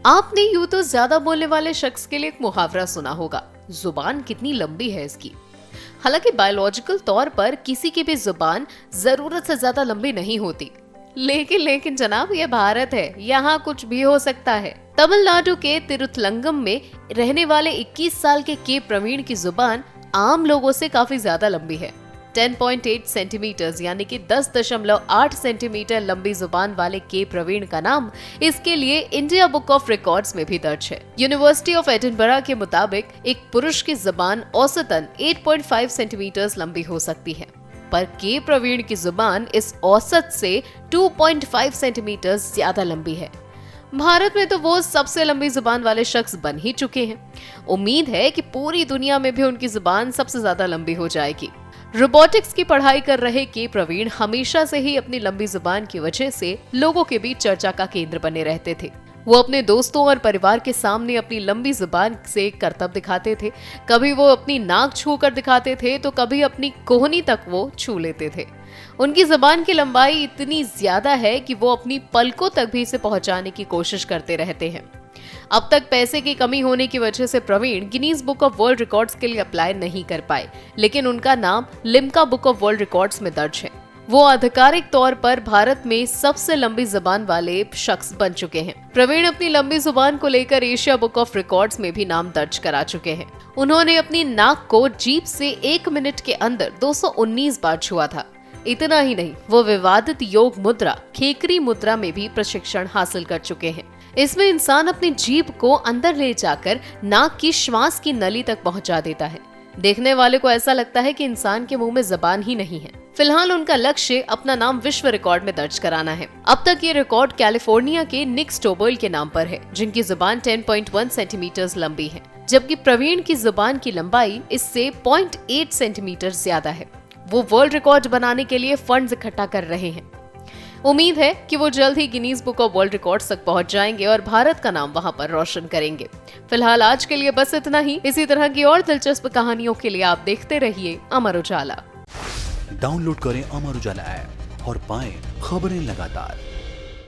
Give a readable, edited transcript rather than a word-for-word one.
आपने यूं तो ज्यादा बोलने वाले शख्स के लिए एक मुहावरा सुना होगा, जुबान कितनी लंबी है इसकी। हालांकि बायोलॉजिकल तौर पर किसी की भी जुबान जरूरत से ज्यादा लंबी नहीं होती, लेकिन जनाब ये भारत है, यहाँ कुछ भी हो सकता है। तमिलनाडु के तिरुथलंगम में रहने वाले 21 साल के प्रवीण की जुबान आम लोगों से काफी ज्यादा लंबी है। 10.8 सेंटीमीटर यानी कि 10.8 सेंटीमीटर लंबी जुबान वाले प्रवीण का नाम इसके लिए इंडिया बुक ऑफ रिकॉर्ड्स में भी दर्ज है। यूनिवर्सिटी ऑफ एडिनबरा के मुताबिक एक पुरुष की जुबान औसतन 8.5 सेंटीमीटर लंबी हो सकती है, पर प्रवीण की जुबान इस औसत से 2.5 सेंटीमीटर ज्यादा लंबी है। भारत में तो वो सबसे लंबी जुबान वाले शख्स बन ही चुके हैं। उम्मीद है कि पूरी दुनिया में भी उनकी जुबान सबसे ज्यादा लंबी हो जाएगी। रोबोटिक्स की पढ़ाई कर रहे प्रवीण हमेशा से ही अपनी लंबी जुबान की वजह से लोगों के बीच चर्चा का केंद्र बने रहते थे। वो अपने दोस्तों और परिवार के सामने अपनी लंबी जुबान से करतब दिखाते थे। कभी वो अपनी नाक छू कर दिखाते थे तो कभी अपनी कोहनी तक वो छू लेते थे। उनकी जुबान की लंबाई इतनी ज्यादा है कि वो अपनी पलकों तक भी इसे पहुंचाने की कोशिश करते रहते हैं। अब तक पैसे की कमी होने की वजह से Praveen Guinness book of world records के लिए अप्लाई नहीं कर पाए, लेकिन उनका नाम Limca book of world records में दर्ज है। वो आधिकारिक तौर पर भारत में सबसे लंबी जुबान वाले शख्स बन चुके हैं। प्रवीण अपनी लंबी जुबान को लेकर एशिया बुक ऑफ रिकॉर्ड्स में भी नाम दर्ज करा चुके हैं। उन्होंने अपनी नाक को जीभ से 1 मिनट के अंदर 219 बार छुआ था। इतना ही नहीं, वो विवादित योग मुद्रा खेकरी मुद्रा में भी प्रशिक्षण हासिल कर चुके हैं। इसमें इंसान अपनी जीभ को अंदर ले जाकर नाक की श्वास की नली तक पहुंचा देता है। देखने वाले को ऐसा लगता है कि इंसान के मुंह में जबान ही नहीं है। फिलहाल उनका लक्ष्य अपना नाम विश्व रिकॉर्ड में दर्ज कराना है। अब तक ये रिकॉर्ड कैलिफोर्निया के निक स्टोबर्ल के नाम पर है, जिनकी जुबान 10.1 सेंटीमीटर लंबी है, जबकि प्रवीण की जुबान की लंबाई इससे 0.8 सेंटीमीटर ज्यादा है। वो वर्ल्ड रिकॉर्ड बनाने के लिए फंड्स इकट्ठा कर रहे हैं। उम्मीद है कि वो जल्द ही Guinness book of world records तक पहुंच जाएंगे और भारत का नाम वहां पर रोशन करेंगे। फिलहाल आज के लिए बस इतना ही। इसी तरह की और दिलचस्प कहानियों के लिए आप देखते रहिए अमर उजाला। डाउनलोड करें अमर उजाला ऐप और पाएं खबरें लगातार।